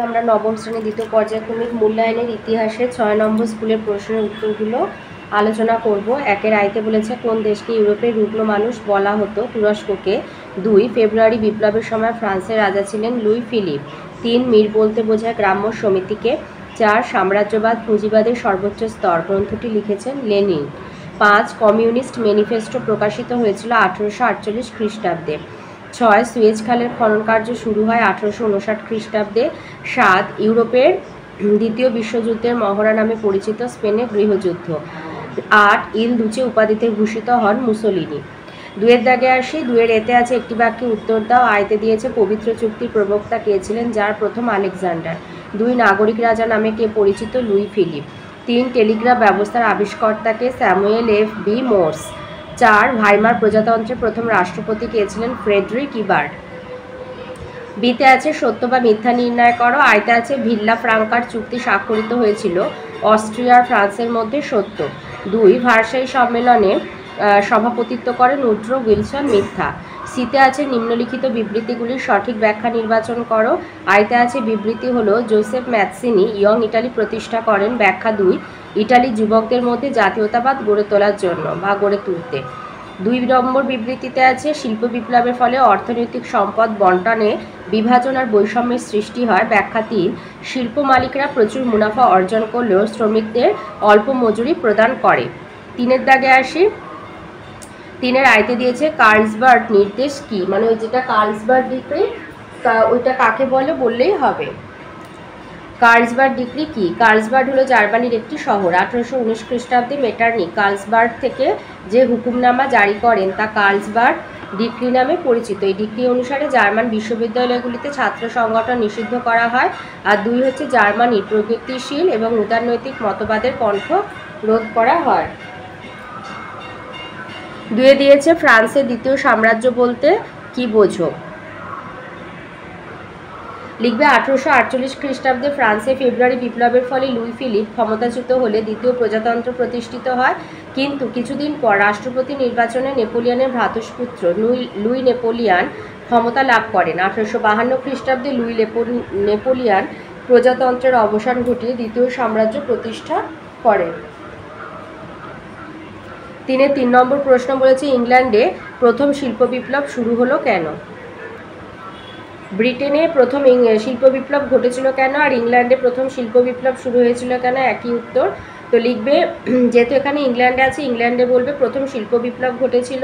আমরা নবম শ্রেণীর দ্বিতীয় পর্যায়ক্রমিক মূল্যায়নের ইতিহাসে 6 নম্বর স্কুলের প্রশ্নের উত্তরগুলো আলোচনা করব। একের আইতে বলেছে কোন দেশকে ইউরোপের রুগ্ন মানুষ বলা হতো? তুরস্ককে। 2 ফেব্রুয়ারি বিপ্লবের সময় ফ্রান্সের রাজা ছিলেন লুই ফিলিপ। 3 মির বলতে বোঝায় গ্রাম্য সমিতিকে। 4 সাম্রাজ্যবাদ পুঁজিবাদের সর্বোচ্চ স্তর গ্রন্থটি লিখেছেন লেনিন। 5 কমিউনিস্ট ম্যানিফেস্টো প্রকাশিত হয়েছিল 1848 খ্রিস্টাব্দে। 6 সুয়েজ খালের খনন কার্য শুরু হয় 1859 খ্রিস্টাব্দে। 7 ইউরোপের দ্বিতীয় বিশ্বযুদ্ধের মহড়া নামে পরিচিত স্পেনের গৃহযুদ্ধ। 8 ইল দুচে উপাধিতে ভূষিত হন মুসোলিনি। 2 দাগে আসি। 2 এতে আছে একটি বাক্যে উত্তর দাও। আইতে দিয়েছে পবিত্র চুক্তির প্রবক্তা কে ছিলেন? যার প্রথম আলেকজান্ডার। 2 নাগরিক রাজা নামে কে পরিচিত? Luis Philip. 3 টেলিগ্রাফ ব্যবস্থার আবিষ্কর্তাকে? Samuel F B Morse. 4 Weimar প্রজাতন্ত্রের প্রথম রাষ্ট্রপতি কে ছিলেন? Friedrich Ebert. বিতে আছে সত্য বা মিথ্যা নির্ণয় করো। আইতে আছে ভিল্লা ফ্রাঙ্কার চুক্তি স্বাক্ষরিত হয়েছিল অস্ট্রিয়া আর ফ্রান্সের মধ্যে। সত্য। 2 ভার্সাই সম্মেলনে সভাপতিত্ব করেন উড্রো উইলসন। মিথ্যা। সিতে আছে নিম্নলিখিত বিবৃতিগুলির সঠিক ব্যাখ্যা নির্বাচন করো। আইতে আছে বিবৃতি হলো জোসেফ ম্যাৎসিনি ইয়ং ইটালি প্রতিষ্ঠা করেন। ব্যাখ্যা 2 ইটালি যুবকদের মধ্যে জাতীয়তাবাদ গড়ে তোলার জন্য বা গড়ে তুলতে। 2 নম্বর বিবৃতিতে আছে শিল্প বিপ্লবের ফলে অর্থনৈতিক সম্পদ বন্টনে বিভাজন আর বৈষম্যের সৃষ্টি হয়। ব্যাখ্যা 3 শিল্প মালিকরা প্রচুর মুনাফা অর্জন করলেও শ্রমিকদের অল্প মজুরি প্রদান করে। 3 দাগে আসি। 3 আইতে দিয়েছে কার্লসবার্গ নির্দেশ কি? মানে ওই যেটা কার্লসবার্গ ডিক্রি, ওইটা কাকে বলে বললেই হবে। কার্লসবার্গ ডিক্রি কি? কার্লসবার্গ হলো জার্মানির একটি শহর। 1819 খ্রিস্টাব্দে মেটারনিক কার্লসবার্গ থেকে যে হুকুমনামা জারি করেন তা কার্লসবার্গ ডিক্রি নামে পরিচিত। এই ডিক্রি অনুসারে জার্মান বিশ্ববিদ্যালয়গুলিতে ছাত্র সংগঠন নিষিদ্ধ করা হয়। আর 2 হচ্ছে জার্মানির প্রগতিশীল এবং উদারনৈতিক মতবাদের কণ্ঠ রোধ করা হয়। 2 দিয়েছে ফ্রান্সের দ্বিতীয় সাম্রাজ্য বলতে কি বোঝো? লিখবে 1848 খ্রিস্টাব্দে ফ্রান্সে ফেব্রুয়ারি বিপ্লবের ফলে লুই ফিলিপ ক্ষমতাচ্যুত হলে দ্বিতীয় প্রজাতন্ত্র প্রতিষ্ঠিত হয়। কিন্তু কিছুদিন পর রাষ্ট্রপতি নির্বাচনে নেপোলিয়নের ভ্রাতুষ্পুত্র লুই নেপোলিয়ান ক্ষমতা লাভ করেন। 1852 খ্রিস্টাব্দে লুই নেপোলিয়ান প্রজাতন্ত্রের অবসান ঘটিয়ে দ্বিতীয় সাম্রাজ্য প্রতিষ্ঠা করেন। 3 নম্বর প্রশ্ন বলেছে ইংল্যান্ডে প্রথম শিল্প বিপ্লব শুরু হলো কেন? ব্রিটেনে প্রথম শিল্প বিপ্লব ঘটেছিল কেন আর ইংল্যান্ডে প্রথম শিল্প বিপ্লব শুরু হয়েছিল কেন? একই উত্তর। তো লিখবে যেহেতু এখানে ইংল্যান্ডে আছে ইংল্যান্ডে বলবে প্রথম শিল্প বিপ্লব ঘটেছিল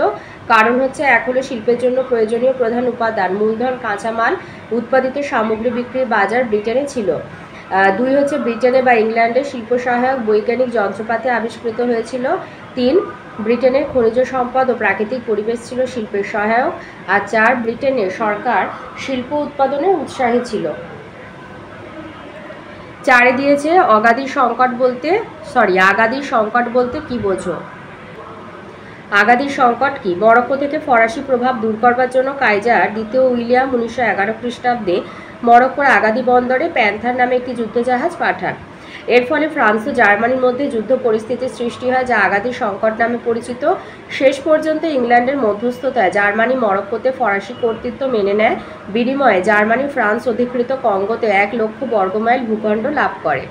কারণ হচ্ছে এক হলো শিল্পের জন্য প্রয়োজনীয় প্রধান উপাদান মূলধন কাঁচামাল উৎপাদিত সামগ্রী বিক্রির বাজার ব্রিটেনে ছিল। 2 হচ্ছে ব্রিটেনে বা ইংল্যান্ডে শিল্প সহায়ক বৈজ্ঞানিক যন্ত্রপাতি আবিষ্কৃত হয়েছিল। 3 ব্রিটেনের খনিজ সম্পদ ও প্রাকৃতিক পরিবেশ ছিল শিল্পের সহায়ক। আর 4 ব্রিটেনের সরকার শিল্প উৎপাদনে উৎসাহী ছিল। 4 দিয়েছে আগাদির সংকট বলতে কি বোঝো? আগাদির সংকট কি? মরক্কো থেকে ফরাসি প্রভাব দূর করবার জন্য কাইজার দ্বিতীয় উইলিয়াম 1911 খ্রিস্টাব্দে মরক্কোর আগাদি বন্দরে প্যান্থার নামে একটি যুদ্ধজাহাজ পাঠান। এর ফলে ফ্রান্স ও জার্মানির মধ্যে যুদ্ধ পরিস্থিতির সৃষ্টি হয় যা আগাদির সংকট নামে পরিচিত। শেষ পর্যন্ত ইংল্যান্ডের মধ্যস্থতায় জার্মানি মরক্কোতে ফরাসি কর্তৃত্ব মেনে নেয়। বিনিময়ে জার্মানি ফ্রান্স অধিকৃত কঙ্গোতে 1 লক্ষ বর্গমাইল ভূখণ্ড লাভ করে।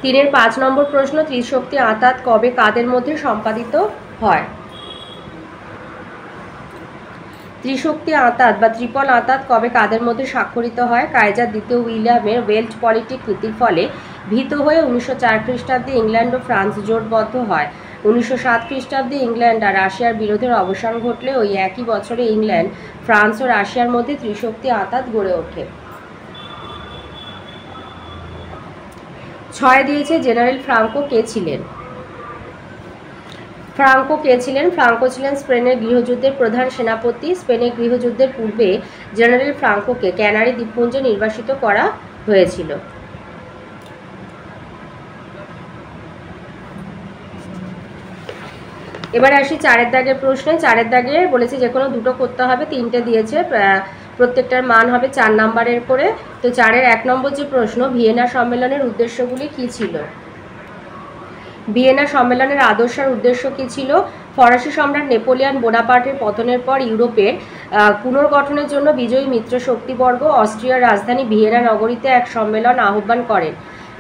3 5 নম্বর প্রশ্ন ত্রিশক্তি আঁতাত কবে কাদের মধ্যে সম্পাদিত হয়? ত্রিশক্তি আঁতাত বা ত্রিপল আঁতাত কবে কাদের মধ্যে স্বাক্ষরিত হয়? কাইজার দ্বিতীয় উইলিয়ামের ওয়েল্ট পলিটিক নীতির ফলে ভীত হয়ে 1904 খ্রিস্টাব্দে ইংল্যান্ড ও ফ্রান্স জোটবদ্ধ হয়। 1907 খ্রিস্টাব্দে ইংল্যান্ড আর রাশিয়ার বিরোধের অবসান ঘটলে ওই একই বছরে ইংল্যান্ড ফ্রান্স ও রাশিয়ার মধ্যে ত্রিশক্তি আঁতাত গড়ে ওঠে। 6 দিয়েছে জেনারেল ফ্রাঙ্কো কে ছিলেন? ফ্রাঙ্কো ছিলেন স্পেনের গৃহযুদ্ধের প্রধান সেনাপতি। স্পেনের গৃহযুদ্ধের পূর্বে জেনারেল ফ্রাঙ্কোকে ক্যানারি দ্বীপপুঞ্জে নির্বাসিত করা হয়েছিল। এবারে আসি 4 দাগের প্রশ্নে। 4 দাগে বলেছে যে কোনো দুটো করতে হবে। 3টে দিয়েছে, প্রত্যেকটার মান হবে 4 নাম্বারের করে। তো 4 1 নম্বর যে প্রশ্ন ভিয়েনা সম্মেলনের উদ্দেশ্যগুলি কী ছিল? ভিয়েনা সম্মেলনের আদর্শ আর উদ্দেশ্য কী ছিল? ফরাসি সম্রাট নেপোলিয়ন বোনাপার্টের পতনের পর ইউরোপের পুনর্গঠনের জন্য বিজয়ী মিত্র শক্তিবর্গ অস্ট্রিয়ার রাজধানী ভিয়েনা নগরীতে এক সম্মেলন আহ্বান করেন।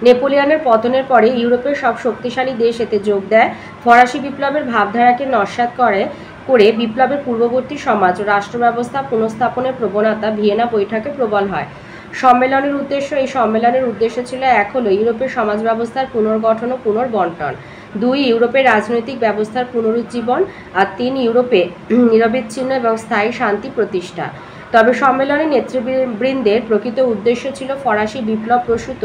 নেপোলিয়নের পতনের পরে ইউরোপের সব শক্তিশালী দেশ এতে যোগ দেয়। ফরাসি বিপ্লবের ভাবধারাকে নস্যাৎ করে বিপ্লবের পূর্ববর্তী সমাজ ও রাষ্ট্র ব্যবস্থা পুনঃস্থাপনের প্রবণতা ভিয়েনা বৈঠকে প্রবল হয়। এই সম্মেলনের উদ্দেশ্য ছিল, এক হলো ইউরোপের সমাজ ব্যবস্থার পুনর্গঠন ও পুনর্বণ্টন, 2 ইউরোপের রাজনৈতিক ব্যবস্থার পুনরুজ্জীবন, আর 3 ইউরোপে নিরবিচ্ছিন্ন এবং স্থায়ী শান্তি প্রতিষ্ঠা। তবে সম্মেলনের নেতৃবৃন্দের প্রকৃত উদ্দেশ্য ছিল ফরাসি বিপ্লব প্রসূত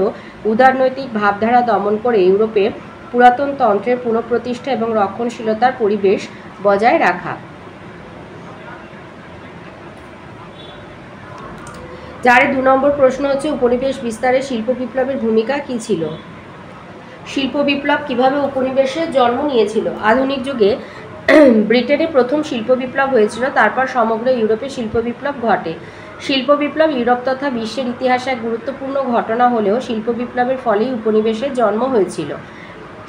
উদারনৈতিক ভাবধারা দমন করে ইউরোপে পুরাতন তন্ত্রের পুনঃপ্রতিষ্ঠা এবং রক্ষণশীলতার পরিবেশ বজায় রাখা। যার 2 নম্বর প্রশ্ন হচ্ছে, উপনিবেশ বিস্তারে শিল্প বিপ্লবের ভূমিকা কী ছিল? শিল্প বিপ্লব কীভাবে উপনিবেশে জন্ম নিয়েছিল? আধুনিক যুগে ব্রিটেনে প্রথম শিল্প বিপ্লব হয়েছিল, তারপর সমগ্র ইউরোপে শিল্প বিপ্লব ঘটে। শিল্প বিপ্লব ইউরোপ তথা বিশ্বের ইতিহাসে এক গুরুত্বপূর্ণ ঘটনা হলেও শিল্প বিপ্লবের ফলেই উপনিবেশের জন্ম হয়েছিল।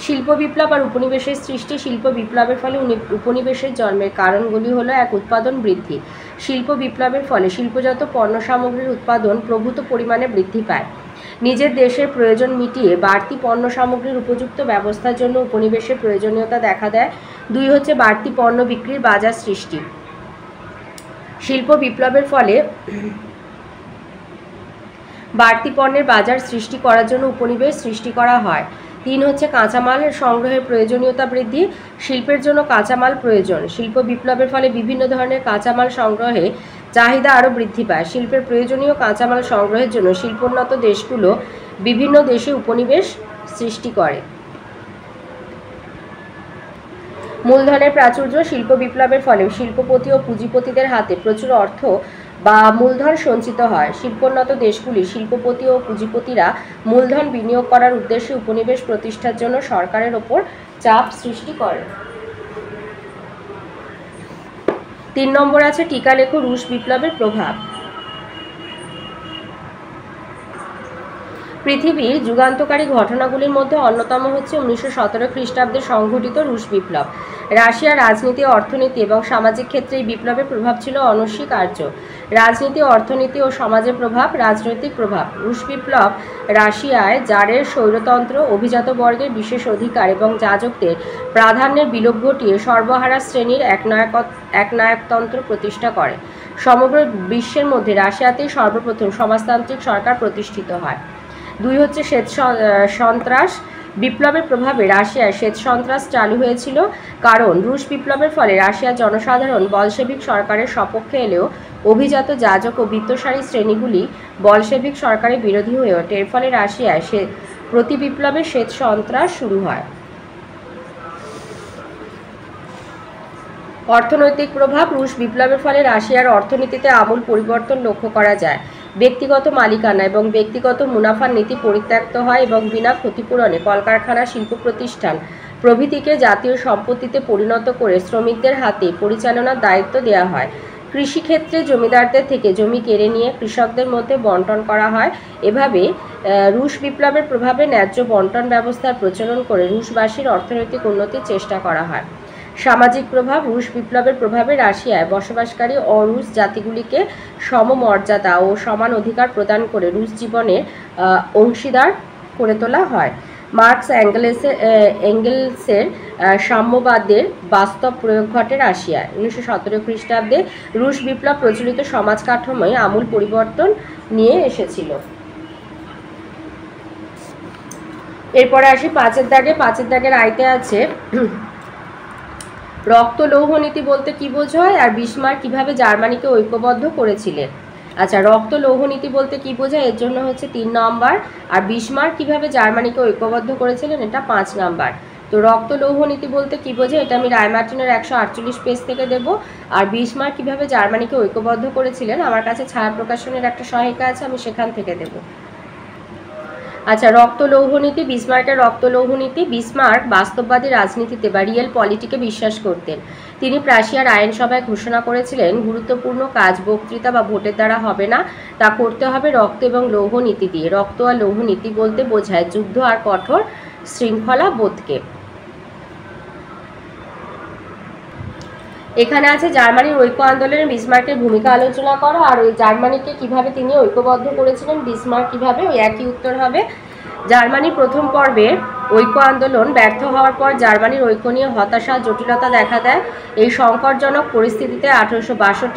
শিল্প বিপ্লব আর উপনিবেশের সৃষ্টি। শিল্প বিপ্লবের ফলে উপনিবেশের জন্মের কারণগুলি হলো, এক, উৎপাদন বৃদ্ধি। শিল্প বিপ্লবের ফলে শিল্পজাত পণ্য সামগ্রীর উৎপাদন প্রভূত পরিমাণে বৃদ্ধি পায়। নিজের দেশের প্রয়োজন মিটিয়ে বাড়তি পণ্য সামগ্রীর উপযুক্ত ব্যবস্থার জন্য উপনিবেশের প্রয়োজনীয়তা দেখা দেয়। 2 হচ্ছে বাড়তি পণ্য বিক্রির বাজার সৃষ্টি। শিল্প বিপ্লবের ফলে বাড়তি পণ্যের বাজার সৃষ্টি করার জন্য উপনিবেশ সৃষ্টি করা হয়। 3 হচ্ছে কাঁচামাল সংগ্রহের প্রয়োজনীয়তা বৃদ্ধি। শিল্পের জন্য কাঁচামাল প্রয়োজন। শিল্প বিপ্লবের ফলে বিভিন্ন ধরনের কাঁচামাল সংগ্রহে চাহিদা আরও বৃদ্ধি পায়। শিল্পের প্রয়োজনীয় কাঁচামাল সংগ্রহের জন্য শিল্পোন্নত দেশগুলো বিভিন্ন দেশে উপনিবেশ সৃষ্টি করে। মূলধনের প্রাচুর্য। শিল্প বিপ্লবের ফলে শিল্পপতি ও পুঁজিপতিদের হাতে প্রচুর অর্থ বা মূলধন সঞ্চিত হয়। শিল্পোন্নত দেশগুলি শিল্পপতি ও পুঁজিপতিরা মূলধন বিনিয়োগ করার উদ্দেশ্যে উপনিবেশ প্রতিষ্ঠার জন্য সরকারের ওপর চাপ সৃষ্টি করে। 3 নম্বর আছে, টিকা লেখো রুশ বিপ্লবের প্রভাব। পৃথিবীর যুগান্তকারী ঘটনাগুলির মধ্যে অন্যতম হচ্ছে 1917 খ্রিস্টাব্দে সংঘটিত রুশ বিপ্লব। রাশিয়ার রাজনীতি, অর্থনীতি এবং সামাজিক ক্ষেত্রে এই বিপ্লবের প্রভাব ছিল অনস্বীকার্য। রাজনীতি, অর্থনীতি ও সমাজের প্রভাব। রাজনৈতিক প্রভাব। রুশ বিপ্লব রাশিয়ায় জারের স্বৈরতন্ত্র, অভিজাত বর্গের বিশেষ অধিকার এবং যাজকদের প্রাধান্যের বিলোপ ঘটিয়ে সর্বহারা শ্রেণীর একনায়কতন্ত্র প্রতিষ্ঠা করে। সমগ্র বিশ্বের মধ্যে রাশিয়াতেই সর্বপ্রথম সমাজতান্ত্রিক সরকার প্রতিষ্ঠিত হয়। 2 হচ্ছে শ্বেত সন্ত্রাস। বিপ্লবের প্রভাবে রাশিয়ায় শ্বেত সন্ত্রাস চালু হয়েছিল, কারণ রুশ বিপ্লবের ফলে রাশিয়ার জনসাধারণ বলশেভিক সরকারের সপক্ষে এলেও অভিজাত যাজক ও বিত্তশালী শ্রেণীগুলি বলশেভিক সরকারের বিরোধী হয়ে ওঠে। এর ফলে রাশিয়ায় প্রতি বিপ্লবে শ্বেত সন্ত্রাস শুরু হয়। অর্থনৈতিক প্রভাব। রুশ বিপ্লবের ফলে রাশিয়ার অর্থনীতিতে আমূল পরিবর্তন লক্ষ্য করা যায়। ব্যক্তিগত মালিকানা এবং ব্যক্তিগত মুনাফার নীতি পরিত্যক্ত হয় এবং বিনা ক্ষতিপূরণে কলকারখানা, শিল্প প্রতিষ্ঠান প্রভৃতিকে জাতীয় সম্পত্তিতে পরিণত করে শ্রমিকদের হাতে পরিচালনার দায়িত্ব দেওয়া হয়। কৃষিক্ষেত্রে জমিদারদের থেকে জমি কেড়ে নিয়ে কৃষকদের মধ্যে বণ্টন করা হয়। এভাবে রুশ বিপ্লবের প্রভাবে ন্যায্য বণ্টন ব্যবস্থার প্রচলন করে রুশবাসীর অর্থনৈতিক উন্নতির চেষ্টা করা হয়। সামাজিক প্রভাব। রুশ বিপ্লবের প্রভাবে রাশিয়ায় বসবাসকারী অরুশ জাতিগুলিকে সমমর্যাদা ও সমান অধিকার প্রদান করে রুশ জীবনের অংশীদার করে তোলা হয়। মার্কস এঙ্গেলসের সাম্যবাদের বাস্তব প্রয়োগ ঘটে রাশিয়ায়। 1917 খ্রিস্টাব্দে রুশ বিপ্লব প্রচলিত সমাজ কাঠামোয় আমূল পরিবর্তন নিয়ে এসেছিল। এরপরে আসি 5-এর দাগে। 5-এর দাগের আইতে আছে, রক্ত লৌহ নীতি বলতে কি বোঝায় আর বিসমার্ক কিভাবে জার্মানিকে ঐক্যবদ্ধ করেছিলেন। আচ্ছা, রক্ত লৌহ নীতি বলতে কি বোঝায়, এর জন্য হচ্ছে 3 নম্বর, আর বিসমার্ক কিভাবে জার্মানিকে ঐক্যবদ্ধ করেছিলেন এটা 5 নম্বর। তো রক্ত লৌহ নীতি বলতে কি বোঝায় এটা আমি রায়মার্টিনের 148 পেজ থেকে দেব। আর বিসমার্ক কিভাবে জার্মানিকে ঐক্যবদ্ধ করেছিলেন আমার কাছে ছায়া প্রকাশনের একটা সহায়িকা আছে, আমি সেখান থেকে দেব। আচ্ছা, রক্ত লৌহনীতি। বিসমার্কের রক্ত লৌহনীতি। বিসমার্ক বাস্তববাদী রাজনীতিতে বা রিয়েল পলিটিকে বিশ্বাস করতেন। তিনি প্রাশিয়ার আইনসভায় ঘোষণা করেছিলেন, গুরুত্বপূর্ণ কাজ বক্তৃতা বা ভোটের দ্বারা হবে না, তা করতে হবে রক্ত এবং লৌহ নীতি দিয়ে। রক্ত আর লৌহ নীতি বলতে বোঝায় যুদ্ধ আর কঠোর শৃঙ্খলা বোধকে। এখানে আছে জার্মানির ঐক্য আন্দোলনে বিসমার্কের ভূমিকা আলোচনা করো, আর ওই জার্মানিকে কিভাবে তিনি ঐক্যবদ্ধ করেছিলেন, বিসমার্ক কিভাবে, ওই একই উত্তর হবে। জার্মানির প্রথম পর্বে ঐক্য আন্দোলন ব্যর্থ হওয়ার পর জার্মানির ঐক্য নিয়ে হতাশা জটিলতা দেখা দেয়। এই সংকটজনক পরিস্থিতিতে 1862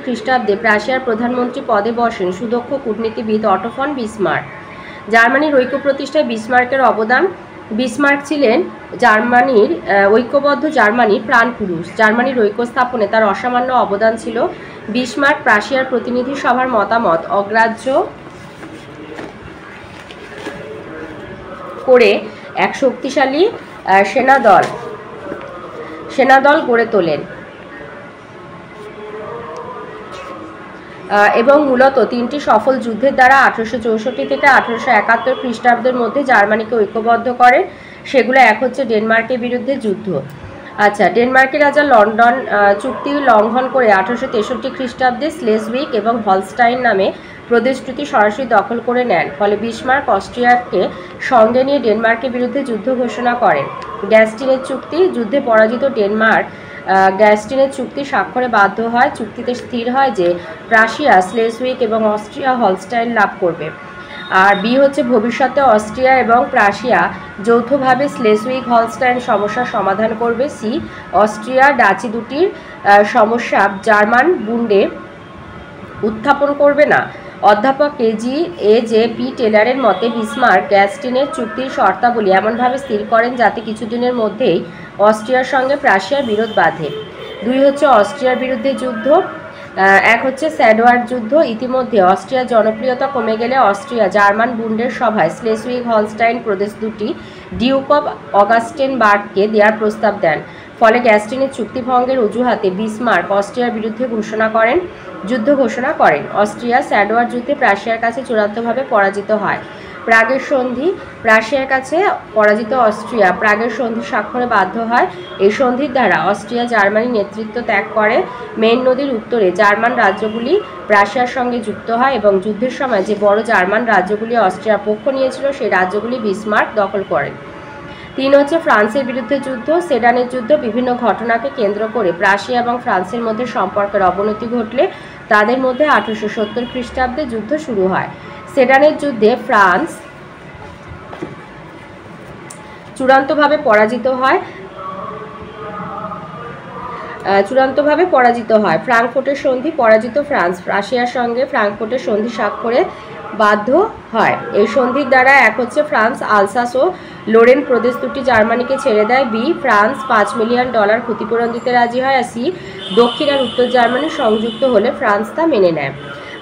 খ্রিস্টাব্দে প্রাশিয়ার প্রধানমন্ত্রী পদে বসেন সুদক্ষ কূটনীতিবিদ অটো ফন বিসমার্ক। জার্মানির ঐক্য প্রতিষ্ঠায় বিসমার্কের অবদান। বিসমার্ক ছিলেন জার্মানির ঐক্যবদ্ধ জার্মানির প্রাণপুরুষ। জার্মানির ঐক্য স্থাপনে তার অসামান্য অবদান ছিল। বিসমার্ক প্রাশিয়ার প্রতিনিধি সভার মতামত অগ্রাহ্য করে এক শক্তিশালী সেনাদল গড়ে তোলেন এবং মূলত 3টি সফল যুদ্ধের দ্বারা 1864 থেকে 1871 খ্রিস্টাব্দের মধ্যে জার্মানিকে ঐক্যবদ্ধ করে। সেগুলো এক হচ্ছে ডেনমার্কের বিরুদ্ধে যুদ্ধ। আচ্ছা, ডেনমার্কের রাজা লন্ডন চুক্তি লঙ্ঘন করে 1863 খ্রিস্টাব্দে স্লেজউইগ এবং হলস্টাইন নামে প্রদেশ দুটি সরাসরি দখল করে নেন। ফলে বিসমার্ক অস্ট্রিয়াকে সঙ্গে নিয়ে ডেনমার্কের বিরুদ্ধে যুদ্ধ ঘোষণা করেন। গ্যাস্টিনের চুক্তি যুদ্ধে পরাজিত ডেনমার্ক গ্যাস্টিনের চুক্তি স্বাক্ষরে বাধ্য হয়। চুক্তিতে স্থির হয় যে প্রাশিয়া স্লেজউইগ এবং অস্ট্রিয়া হলস্টাইন লাভ করবে। আর বি হচ্ছে ভবিষ্যতে অস্ট্রিয়া এবং প্রাশিয়া যৌথভাবে স্লেজউইগ হলস্টাইন সমস্যার সমাধান করবে। সি অস্ট্রিয়া ডাচি দুটির সমস্যা জার্মান বুন্ডে উত্থাপন করবে না। অধ্যাপক এ.জে.পি. টেলারের মতে বিসমার্ক গ্যাস্টিনের চুক্তির শর্তাবলী এমনভাবে স্থির করেন যাতে কিছুদিনের মধ্যেই অস্ট্রিয়ার সঙ্গে প্রাশিয়ার বিরোধ বাধে। 2 হচ্ছে অস্ট্রিয়ার বিরুদ্ধে যুদ্ধ। 1 হচ্ছে স্যাডওয়ার যুদ্ধ। ইতিমধ্যে অস্ট্রিয়ার জনপ্রিয়তা কমে গেলে অস্ট্রিয়া জার্মান বুন্ডের সভায় স্লেজউইগ হলস্টাইন প্রদেশ দুটি ডিউক অব অগাস্টেনবার্গকে দেওয়ার প্রস্তাব দেন। ফলে গ্যাস্টিনের চুক্তি ভঙ্গের অজুহাতে বিসমার্ক অস্ট্রিয়ার বিরুদ্ধে যুদ্ধ ঘোষণা করেন। অস্ট্রিয়া স্যাডওয়ার যুদ্ধে প্রাশিয়ার কাছে চূড়ান্তভাবে পরাজিত হয়। প্রাগের সন্ধি প্রাশিয়ার কাছে পরাজিত অস্ট্রিয়া প্রাগের সন্ধি স্বাক্ষরে বাধ্য হয়। এই সন্ধির দ্বারা অস্ট্রিয়া জার্মানির নেতৃত্ব ত্যাগ করে। মেইন নদীর উত্তরে জার্মান রাজ্যগুলি প্রাশিয়ার সঙ্গে যুক্ত হয় এবং যুদ্ধের সময় যে বড় জার্মান রাজ্যগুলি অস্ট্রিয়ার পক্ষ নিয়েছিল সেই রাজ্যগুলি বিসমার্ক দখল করেন। 3 হচ্ছে ফ্রান্সের বিরুদ্ধে যুদ্ধ। সেডানের যুদ্ধ। বিভিন্ন ঘটনাকে কেন্দ্র করে প্রাশিয়া এবং ফ্রান্সের মধ্যে সম্পর্কের অবনতি ঘটলে তাদের মধ্যে 1870 খ্রিস্টাব্দে যুদ্ধ শুরু হয়। সেডানের যুদ্ধে ফ্রান্স চূড়ান্তভাবে পরাজিত হয়। ফ্রাঙ্কফুর্টের সন্ধি পরাজিত ফ্রান্স প্রাশিয়ার সঙ্গে ফ্রাঙ্কফুর্টের সন্ধি স্বাক্ষরে বাধ্য হয়। এই সন্ধির দ্বারা 1 হচ্ছে ফ্রান্স আলসাস ও লোরেন প্রদেশ দুটি জার্মানিকে ছেড়ে দেয়। বি ফ্রান্স $5 মিলিয়ন ক্ষতিপূরণ দিতে রাজি হয়। আর সি দক্ষিণ আর উত্তর জার্মানি সংযুক্ত হলে ফ্রান্স তা মেনে নেয়।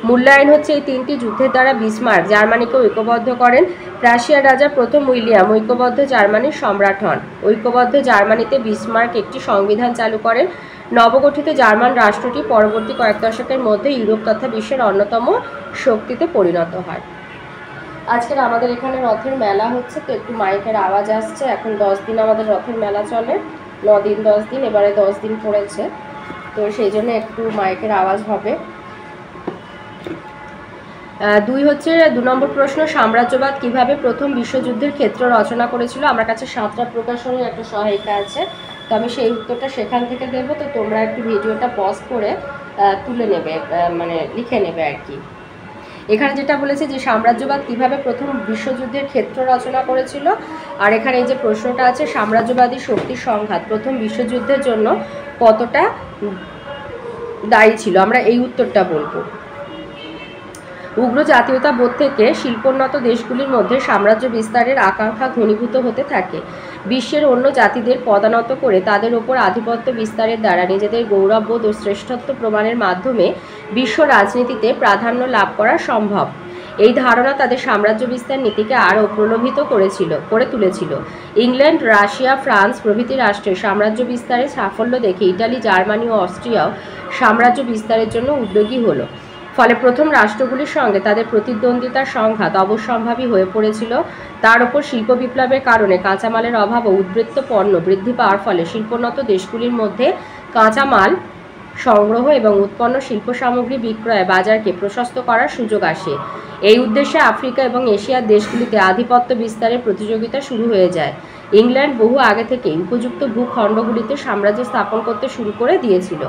মূল্যায়ন হচ্ছে এই 3টি যুদ্ধের দ্বারা বিসমার্ক জার্মানিকে ঐক্যবদ্ধ করেন। প্রাশিয়ার রাজা প্রথম উইলিয়াম ঐক্যবদ্ধ জার্মানির সম্রাট হন। ঐক্যবদ্ধ জার্মানিতে বিসমার্ক একটি সংবিধান চালু করেন। নবগঠিত জার্মান রাষ্ট্রটি পরবর্তী কয়েক দশকের মধ্যে ইউরোপ তথা বিশ্বের অন্যতম শক্তিতে পরিণত হয়। আজকের আমাদের এখানে রথের মেলা হচ্ছে, তো একটু মাইকের আওয়াজ আসছে। এখন 10 দিন আমাদের রথের মেলা চলে, 9 দিন 10 দিন, এবারে 10 দিন পড়েছে, তো সেই জন্য একটু মাইকের আওয়াজ হবে। 2 হচ্ছে 2 নম্বর প্রশ্ন, সাম্রাজ্যবাদ কিভাবে প্রথম বিশ্বযুদ্ধের ক্ষেত্র রচনা করেছিল। আমার কাছে 7টা প্রকাশনের একটা সহায়িকা আছে, তো আমি সেই উত্তরটা সেখান থেকে দেব। তো তোমরা একটু ভিডিওটা পজ করে তুলে নেবে, মানে লিখে নেবে আর কি। এখানে যেটা বলেছে যে সাম্রাজ্যবাদ কিভাবে প্রথম বিশ্বযুদ্ধের ক্ষেত্র রচনা করেছিল, আর এখানে এই যে প্রশ্নটা আছে সাম্রাজ্যবাদী শক্তির সংঘাত প্রথম বিশ্বযুদ্ধের জন্য কতটা দায়ী ছিল, আমরা এই উত্তরটা বলবো। উগ্র জাতীয়তাবোধ থেকে শিল্পোন্নত দেশগুলির মধ্যে সাম্রাজ্য বিস্তারের আকাঙ্ক্ষা ঘনীভূত হতে থাকে। বিশ্বের অন্য জাতিদের পদানত করে তাদের ওপর আধিপত্য বিস্তারের দ্বারা নিজেদের গৌরববোধ ও শ্রেষ্ঠত্ব প্রমাণের মাধ্যমে বিশ্ব রাজনীতিতে প্রাধান্য লাভ করা সম্ভব। এই ধারণা তাদের সাম্রাজ্য বিস্তার নীতিকে আরও প্রলোভিত করে তুলেছিল। ইংল্যান্ড, রাশিয়া, ফ্রান্স প্রভৃতি রাষ্ট্রের সাম্রাজ্য বিস্তারের সাফল্য দেখে ইটালি, জার্মানি ও অস্ট্রিয়াও সাম্রাজ্য বিস্তারের জন্য উদ্যোগী হলো। ফলে প্রথম রাষ্ট্রগুলির সঙ্গে তাদের প্রতিদ্বন্দ্বিতার সংঘাত অবশ্যম্ভাবী হয়ে পড়েছিল। তার উপর শিল্প বিপ্লবের কারণে কাঁচামালের অভাব ও উদ্বৃত্ত পণ্য বৃদ্ধি পাওয়ার ফলে শিল্পোন্নত দেশগুলির মধ্যে কাঁচামাল সংগ্রহ এবং উৎপন্ন শিল্প সামগ্রী বিক্রয়ে বাজারকে প্রশস্ত করার সুযোগ আসে। এই উদ্দেশ্যে আফ্রিকা এবং এশিয়ার দেশগুলিতে আধিপত্য বিস্তারের প্রতিযোগিতা শুরু হয়ে যায়। ইংল্যান্ড বহু আগে থেকেই উপযুক্ত ভূখণ্ডগুলিতে সাম্রাজ্য স্থাপন করতে শুরু করে দিয়েছিল।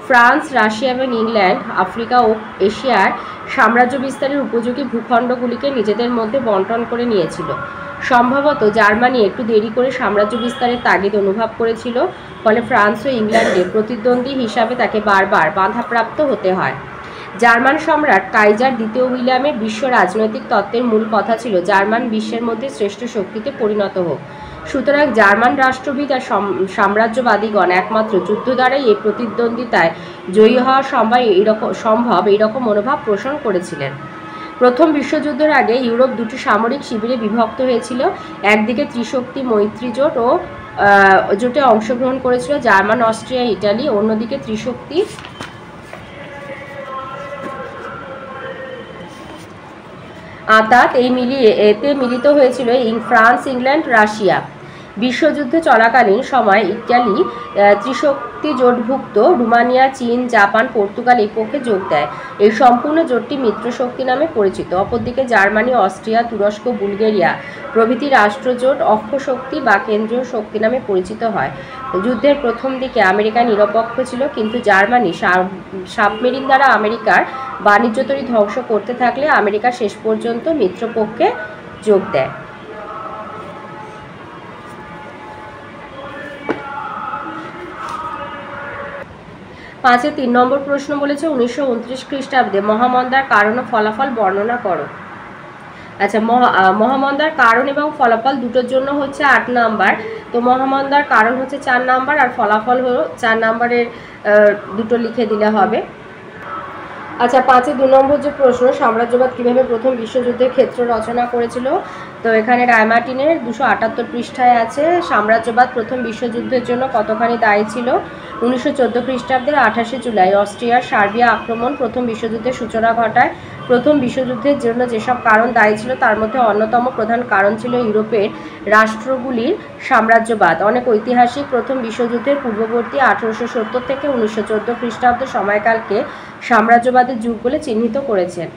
ফ্রান্স, রাশিয়া এবং ইংল্যান্ড আফ্রিকা ও এশিয়ার সাম্রাজ্য বিস্তারের উপযোগী ভূখণ্ডগুলিকে নিজেদের মধ্যে বণ্টন করে নিয়েছিল। সম্ভবত জার্মানি একটু দেরি করে সাম্রাজ্য বিস্তারের তাগিদ অনুভব করেছিল, ফলে ফ্রান্স ও ইংল্যান্ডের প্রতিদ্বন্দ্বী হিসাবে তাকে বারবার বাধাপ্রাপ্ত হতে হয়। জার্মান সম্রাট কাইজার দ্বিতীয় উইলিয়ামের বিশ্ব রাজনৈতিক তত্ত্বের মূল কথা ছিল জার্মান বিশ্বের মধ্যে শ্রেষ্ঠ শক্তিতে পরিণত হোক। সুতরাং জার্মান রাষ্ট্রবিদ আর সাম্রাজ্যবাদীগণ একমাত্র যুদ্ধ দ্বারাই এই প্রতিদ্বন্দ্বিতায় জয়ী হওয়া সম্ভব এইরকম মনোভাব পোষণ করেছিলেন। প্রথম বিশ্বযুদ্ধের আগে ইউরোপ দুটি সামরিক শিবিরে বিভক্ত হয়েছিল। একদিকে ত্রিশক্তি মৈত্রী জোট ও জোটে অংশগ্রহণ করেছিল জার্মান, অস্ট্রিয়া, ইটালি। অন্যদিকে ত্রিশক্তি আতাত এতে মিলিত হয়েছিল ফ্রান্স, ইংল্যান্ড, রাশিয়া। বিশ্বযুদ্ধ চলাকালীন সময় ইটালি ত্রিশক্তি জোটভুক্ত রোমানিয়া, চীন, জাপান, পর্তুগাল এই পক্ষে যোগ দেয়। এই সম্পূর্ণ জোটটি মিত্রশক্তি নামে পরিচিত। অপরদিকে জার্মানি, অস্ট্রিয়া, তুরস্ক, বুলগেরিয়া প্রভৃতি রাষ্ট্রজোট অক্ষশক্তি বা কেন্দ্রীয় শক্তি নামে পরিচিত হয়। যুদ্ধের প্রথম দিকে আমেরিকা নিরপেক্ষ ছিল, কিন্তু জার্মানি সাবমেরিন দ্বারা আমেরিকার বাণিজ্য তরী ধ্বংস করতে থাকলে আমেরিকা শেষ পর্যন্ত মিত্রপক্ষে যোগ দেয়। পাঁচে 3 নম্বর প্রশ্ন বলেছে 1929 খ্রিস্টাব্দে মহামন্দার কারণ ও ফলাফল বর্ণনা করো। আচ্ছা, মহামন্দার কারণ এবং ফলাফল দুটোর জন্য হচ্ছে 8 নাম্বার। তো মহামন্দার কারণ হচ্ছে 4 নাম্বার আর ফলাফল হলো 4 নাম্বারের দুটো লিখে দিলে হবে। আচ্ছা, 5-এ 2 নম্বর যে প্রশ্ন, সাম্রাজ্যবাদ কীভাবে প্রথম বিশ্বযুদ্ধের ক্ষেত্র রচনা করেছিল, তো এখানে রায়মার্টিনের 278 পৃষ্ঠায় আছে সাম্রাজ্যবাদ প্রথম বিশ্বযুদ্ধের জন্য কতখানি দায়ী ছিল। 1914 খ্রিস্টাব্দের 28শে জুলাই অস্ট্রিয়ার সার্বিয়া আক্রমণ প্রথম বিশ্বযুদ্ধের সূচনা ঘটায়। প্রথম বিশ্বযুদ্ধের জন্য যেসব কারণ দায়ী ছিল তার মধ্যে অন্যতম প্রধান কারণ ছিল ইউরোপের রাষ্ট্রগুলির সাম্রাজ্যবাদ। অনেক ঐতিহাসিক প্রথম বিশ্বযুদ্ধের পূর্ববর্তী 1870 থেকে 1914 খ্রিস্টাব্দ সময়কালকে সাম্রাজ্যবাদের যুগ বলে চিহ্নিত করেছেন।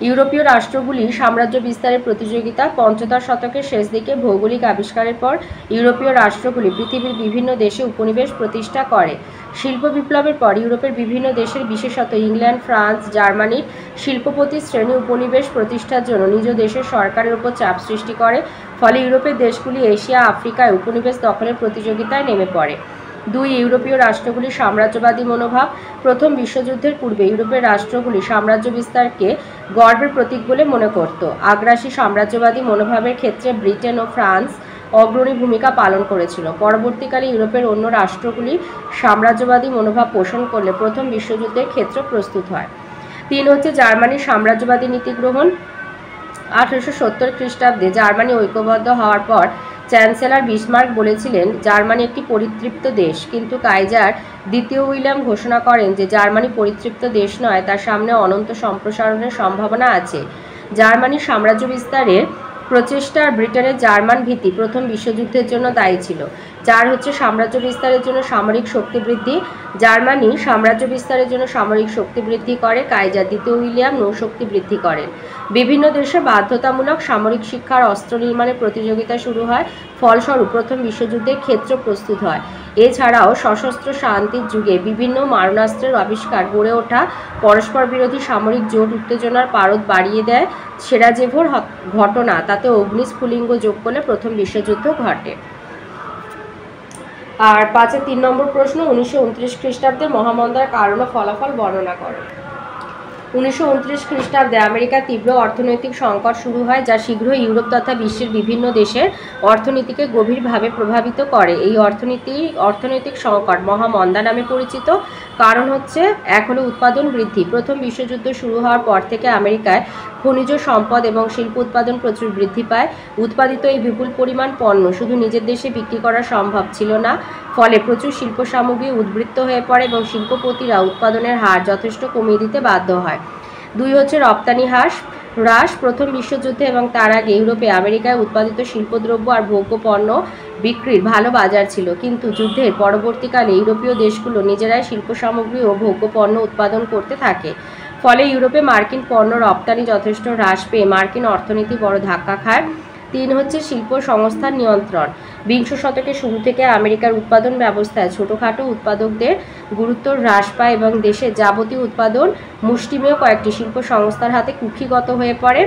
ইউরোপীয় রাষ্ট্রগুলির সাম্রাজ্য বিস্তারের প্রতিযোগিতা 15 শতকের শেষ দিকে ভৌগোলিক আবিষ্কারের পর ইউরোপীয় রাষ্ট্রগুলি পৃথিবীর বিভিন্ন দেশে উপনিবেশ প্রতিষ্ঠা করে। শিল্প বিপ্লবের পর ইউরোপের বিভিন্ন দেশের, বিশেষত ইংল্যান্ড, ফ্রান্স, জার্মানির শিল্পপতি শ্রেণী উপনিবেশ প্রতিষ্ঠার জন্য নিজ দেশের সরকারের উপর চাপ সৃষ্টি করে। ফলে ইউরোপের দেশগুলি এশিয়া, আফ্রিকায় উপনিবেশ দখলের প্রতিযোগিতায় নেমে পড়ে। 2. ইউরোপীয় রাষ্ট্রগুলির সাম্রাজ্যবাদী মনোভাব। প্রথম বিশ্বযুদ্ধের পূর্বে ইউরোপের রাষ্ট্রগুলি সাম্রাজ্য বিস্তারকে গর্বের প্রতীক বলে মনে করত। আগ্রাসী সাম্রাজ্যবাদী মনোভাবের ক্ষেত্রে ব্রিটেন ও ফ্রান্স অগ্রণী ভূমিকা পালন করেছিল। পরবর্তীকালে ইউরোপের অন্য রাষ্ট্রগুলি সাম্রাজ্যবাদী মনোভাব পোষণ করলে প্রথম বিশ্বযুদ্ধের ক্ষেত্র প্রস্তুত হয়। 3 হচ্ছে জার্মানির সাম্রাজ্যবাদী নীতি গ্রহণ। 1870 খ্রিস্টাব্দে জার্মানি ঐক্যবদ্ধ হওয়ার পর চ্যান্সেলর বিসমার্ক বলেছিলেন জার্মানি একটি পরিতৃপ্ত দেশ, কিন্তু কাইজার দ্বিতীয় উইলিয়াম ঘোষণা করেন যে জার্মানি পরিতৃপ্ত দেশ নয়, তার সামনে অনন্ত সম্প্রসারণের সম্ভাবনা আছে। জার্মানির সাম্রাজ্য বিস্তারের প্রচেষ্টার ব্রিটেনের জার্মান ভীতি প্রথম বিশ্বযুদ্ধের জন্য দায়ী ছিল। 4 হচ্ছে সাম্রাজ্য বিস্তারের জন্য সামরিক শক্তি বৃদ্ধি। জার্মানি সাম্রাজ্য বিস্তারের জন্য সামরিক শক্তি বৃদ্ধি করে, কাইজার দ্বিতীয় উইলিয়াম নৌশক্তি বৃদ্ধি করেন। বিভিন্ন দেশে বাধ্যতামূলক সামরিক শিক্ষার অস্ত্র নির্মাণের প্রতিযোগিতা শুরু হয়, ফলস্বরূপ প্রথম বিশ্বযুদ্ধের ক্ষেত্র প্রস্তুত হয়। এছাড়াও সশস্ত্র শান্তির যুগে বিভিন্ন মারণাস্ত্রের আবিষ্কার, গড়ে ওঠা পরস্পর বিরোধী সামরিক জোট উত্তেজনার পারদ বাড়িয়ে দেয়। সেরাজেভোর ঘটনা, তাতে অগ্নিস্ফুলিঙ্গ যোগ করলে প্রথম বিশ্বযুদ্ধ ঘটে। আর 5-এ 3 নম্বর প্রশ্ন 1929 খ্রিস্টাব্দে মহামন্দার কারণ ও ফলাফল বর্ণনা করো। 1929 খ্রিস্টাব্দে আমেরিকার তীব্র অর্থনৈতিক সংকট শুরু হয়, যা শীঘ্রই ইউরোপ তথা বিশ্বের বিভিন্ন দেশের অর্থনীতিকে গভীরভাবে প্রভাবিত করে। এই অর্থনৈতিক সংকট মহামন্দা নামে পরিচিত। কারণ হচ্ছে, এক হলো উৎপাদন বৃদ্ধি। প্রথম বিশ্বযুদ্ধ শুরু হওয়ার পর থেকে আমেরিকায় খনিজ সম্পদ এবং শিল্প উৎপাদন প্রচুর বৃদ্ধি পায়। উৎপাদিত এই বিপুল পরিমাণ পণ্য শুধু নিজের দেশে বিক্রি করা সম্ভব ছিল না, ফলে প্রচুর শিল্প সামগ্রী উদ্বৃত্ত হয়ে পড়ে এবং শিল্পপতিরা উৎপাদনের হার যথেষ্ট কমিয়ে দিতে বাধ্য হয়। 2 হচ্ছে রপ্তানি হ্রাস। হ্রাস প্রথম বিশ্বযুদ্ধে এবং তার আগে ইউরোপে আমেরিকায় উৎপাদিত শিল্পদ্রব্য আর ভোগ্য পণ্য বিক্রির ভালো বাজার ছিল, কিন্তু যুদ্ধের পরবর্তীকালে ইউরোপীয় দেশগুলো নিজেরাই শিল্প সামগ্রী ও ভোগ্য পণ্য উৎপাদন করতে থাকে। ফলে ইউরোপে মার্কিন পণ্য রপ্তানি যথেষ্ট হ্রাস পেয়ে মার্কিন অর্থনীতি বড় ধাক্কা খায়। 3 হচ্ছে শিল্প সংস্থার নিয়ন্ত্রণ। বিংশ শতকের শুরু থেকে আমেরিকার উৎপাদন ব্যবস্থায় ছোটোখাটো উৎপাদকদের গুরুত্ব হ্রাস পায় এবং দেশের যাবতীয় উৎপাদন মুষ্টিমেয় কয়েকটি শিল্প সংস্থার হাতে কুক্ষিগত হয়ে পড়ে।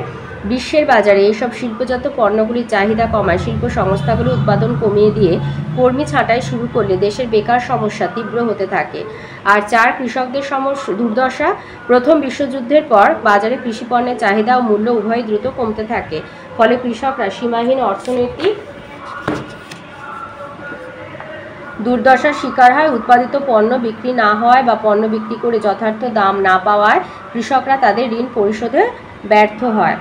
বিশ্বের বাজারে এইসব শিল্পজাত পণ্যগুলির চাহিদা কমায় শিল্প সংস্থাগুলো উৎপাদন কমিয়ে দিয়ে কর্মী ছাঁটাই শুরু করলে দেশের বেকার সমস্যা তীব্র হতে থাকে। আর 4 কৃষকদের দুর্দশা। প্রথম বিশ্বযুদ্ধের পর বাজারে কৃষি পণ্যের চাহিদা ও মূল্য উভয়ই দ্রুত কমতে থাকে। ফলে কৃষকরা সীমাহীন অর্থনৈতিক দুর্দশার শিকার হয়। উৎপাদিত পণ্য বিক্রি না হওয়ায় বা পণ্য বিক্রি করে যথার্থ দাম না পাওয়ায় কৃষকরা তাদের ঋণ পরিশোধে ব্যর্থ হয়।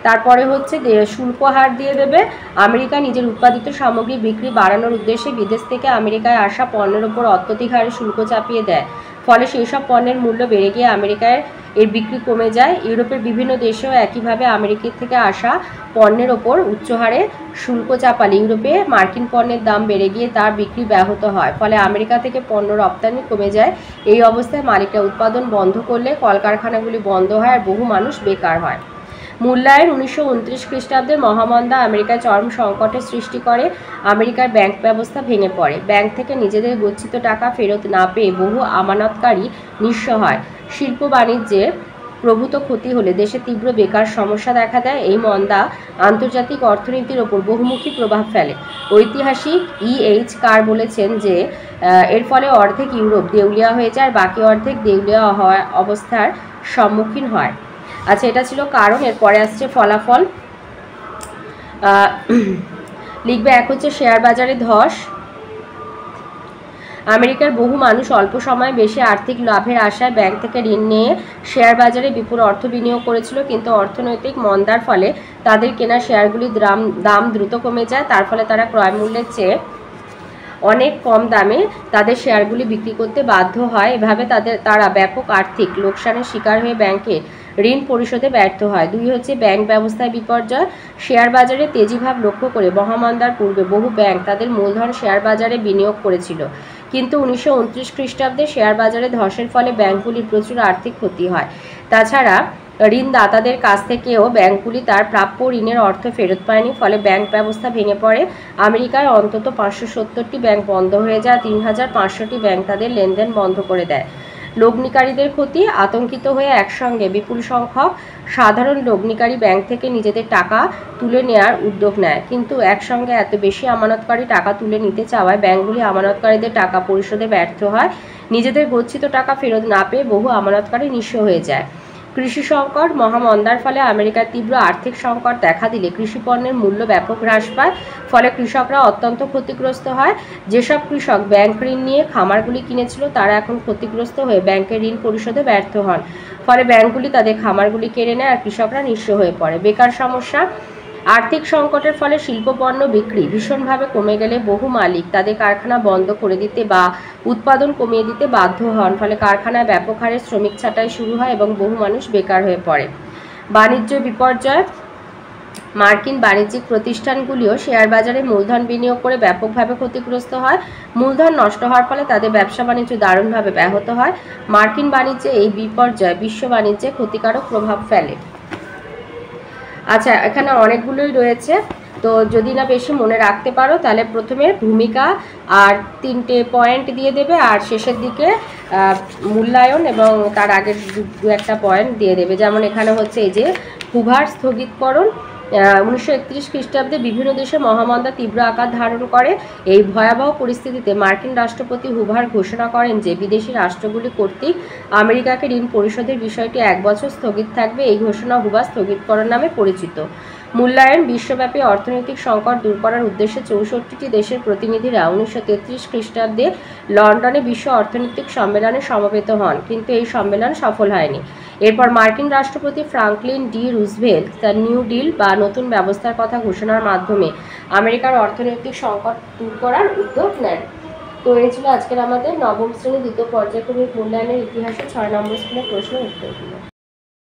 তারপরে হচ্ছে শুল্ক হার দিয়ে দেবে। আমেরিকা নিজের উৎপাদিত সামগ্রী বিক্রি বাড়ানোর উদ্দেশ্যে বিদেশ থেকে আমেরিকায় আসা পণ্যের ওপর অত্যধিক হারে শুল্ক চাপিয়ে দেয়। ফলে সেই সব পণ্যের মূল্য বেড়ে গিয়ে আমেরিকায় এর বিক্রি কমে যায়। ইউরোপের বিভিন্ন দেশেও একইভাবে আমেরিকা থেকে আসা পণ্যের ওপর উচ্চ হারে শুল্ক চাপালে ইউরোপে মার্কিন পণ্যের দাম বেড়ে গিয়ে তার বিক্রি ব্যাহত হয়। ফলে আমেরিকা থেকে পণ্য রপ্তানি কমে যায়। এই অবস্থায় মালিকরা উৎপাদন বন্ধ করলে কলকারখানাগুলি বন্ধ হয় আর বহু মানুষ বেকার হয়। মূল্যায়ন 1929 খ্রিস্টাব্দে মহামন্দা আমেরিকায় চরম সংকটের সৃষ্টি করে। আমেরিকার ব্যাংক ব্যবস্থা ভেঙে পড়ে। ব্যাংক থেকে নিজেদের গচ্ছিত টাকা ফেরত না পেয়ে বহু আমানতকারী নিঃস্ব হয়। শিল্প বাণিজ্যে প্রভূত ক্ষতি হলে দেশে তীব্র বেকার সমস্যা দেখা দেয়। এই মন্দা আন্তর্জাতিক অর্থনীতির ওপর বহুমুখী প্রভাব ফেলে। ঐতিহাসিক E.H. কার বলেছেন যে এর ফলে অর্ধেক ইউরোপ দেউলিয়া হয়ে যায় আর বাকি অর্ধেক দেউলিয়া হওয়া অবস্থার সম্মুখীন হয়। আচ্ছা, এটা ছিল কারণ। এরপরে আসছে ফলাফল। লিখবে 1 হচ্ছে শেয়ার বাজারে ধস। আমেরিকার বহু মানুষ অল্প সময়ে বেশি আর্থিক লাভের আশায় ব্যাংক থেকে ঋণ নিয়ে শেয়ার বাজারে বিপুল অর্থ বিনিয়োগ করেছিল, কিন্তু অর্থনৈতিক মন্দার ফলে তাদের কেনা শেয়ারগুলির দাম দ্রুত কমে যায়। তার ফলে তারা ক্রয় মূল্যের চেয়ে অনেক কম দামে তাদের শেয়ারগুলি বিক্রি করতে বাধ্য হয়। এভাবে তারা ব্যাপক আর্থিক লোকসানের শিকার হয়ে ব্যাংকে ঋণ পরিশোধে ব্যর্থ হয়। 2 হচ্ছে ব্যাংক ব্যবস্থায় বিপর্যয়। শেয়ার বাজারে তেজিভাব লক্ষ্য করে মহামন্দার পূর্বে বহু ব্যাংক তাদের মূলধন শেয়ার বাজারে বিনিয়োগ করেছিল, কিন্তু 1929 খ্রিস্টাব্দে শেয়ার বাজারে ধসের ফলে ব্যাংকগুলির প্রচুর আর্থিক ক্ষতি হয়। তাছাড়া ঋণদাতাদের কাছ থেকেও ব্যাংকগুলি তার প্রাপ্য ঋণের অর্থ ফেরত পায়নি। ফলে ব্যাংক ব্যবস্থা ভেঙে পড়ে। আমেরিকায় অন্তত 570টি ব্যাংক বন্ধ হয়ে যায়। 3500টি ব্যাংক তাদের লেনদেন বন্ধ করে দেয়। লগ্নিকারীদের ক্ষতি। আতঙ্কিত হয়ে একসঙ্গে বিপুল সংখ্যক সাধারণ লগ্নিকারী ব্যাংক থেকে নিজেদের টাকা তুলে নেওয়ার উদ্যোগ নেয়, কিন্তু একসঙ্গে এত বেশি আমানতকারী টাকা তুলে নিতে চাওয়ায় ব্যাংকগুলি আমানতকারীদের টাকা পরিশোধে ব্যর্থ হয়। নিজেদের গচ্ছিত টাকা ফেরত না পেয়ে বহু আমানতকারী নিঃস্ব হয়ে যায়। কৃষি সংকট। মহামন্দার ফলে আমেরিকার তীব্র আর্থিক সংকট দেখা দিলে কৃষি পণ্যের মূল্য ব্যাপক হ্রাস পায়। ফলে কৃষকরা অত্যন্ত ক্ষতিগ্রস্ত হয়। যেসব কৃষক ব্যাংক ঋণ নিয়ে খামারগুলি কিনেছিল তারা এখন ক্ষতিগ্রস্ত হয়ে ব্যাংকের ঋণ পরিশোধে ব্যর্থ হন। ফলে ব্যাংকগুলি তাদের খামারগুলি কেড়ে নেয় আর কৃষকরা নিঃস্ব হয়ে পড়ে। বেকার সমস্যা। আর্থিক সংকটের ফলে শিল্পপণ্য বিক্রি ভীষণভাবে কমে গেলে বহু মালিক তাদের কারখানা বন্ধ করে দিতে বা উৎপাদন কমিয়ে দিতে বাধ্য হন। ফলে কারখানায় ব্যাপক হারে শ্রমিক ছাঁটাই শুরু হয় এবং বহু মানুষ বেকার হয়ে পড়ে। বাণিজ্য বিপর্যয়। মার্কিন বাণিজ্যিক প্রতিষ্ঠানগুলিও শেয়ার বাজারে মূলধন বিনিয়োগ করে ব্যাপকভাবে ক্ষতিগ্রস্ত হয়। মূলধন নষ্ট হওয়ার ফলে তাদের ব্যবসা বাণিজ্য দারুণভাবে ব্যাহত হয়। মার্কিন বাণিজ্যে এই বিপর্যয় বিশ্ব বাণিজ্যে ক্ষতিকারক প্রভাব ফেলে। আচ্ছা, এখানে অনেকগুলোই রয়েছে, তো যদি না বেশি মনে রাখতে পারো তাহলে প্রথমে ভূমিকা আর 3টে পয়েন্ট দিয়ে দেবে, আর শেষের দিকে মূল্যায়ন এবং তার আগের 2-1টা পয়েন্ট দিয়ে দেবে। যেমন এখানে হচ্ছে এই যে হুভার স্থগিতকরণ। 1931 খ্রিস্টাব্দে বিভিন্ন দেশে মহামন্দা তীব্র আকার ধারণ করে। এই ভয়াবহ পরিস্থিতিতে মার্কিন রাষ্ট্রপতি হুভার ঘোষণা করেন যে বিদেশি রাষ্ট্রগুলি কর্তৃক আমেরিকাকে ঋণ পরিশোধের বিষয়টি 1 বছর স্থগিত থাকবে। এই ঘোষণা হুভার স্থগিতকরণ নামে পরিচিত। মূল্যায়ন। বিশ্বব্যাপী অর্থনৈতিক সংকট দূর করার উদ্দেশ্যে 64টি দেশের প্রতিনিধিরা 1933 খ্রিস্টাব্দে লন্ডনে বিশ্ব অর্থনৈতিক সম্মেলনে সমবেত হন, কিন্তু এই সম্মেলন সফল হয়নি। এরপর মার্কিন রাষ্ট্রপতি ফ্রাঙ্কলিন ডি রুজভেল্ট তার নিউ ডিল বা নতুন ব্যবস্থার কথা ঘোষণার মাধ্যমে আমেরিকার অর্থনৈতিক সংকট দূর করার উদ্যোগ নেন। তো এই ছিল আজকের আমাদের নবম শ্রেণী দ্বিতীয় পর্যায়ক্রমিক মূল্যায়নের ইতিহাসে 6 নম্বর স্কুলের প্রশ্ন উত্তরগুলো।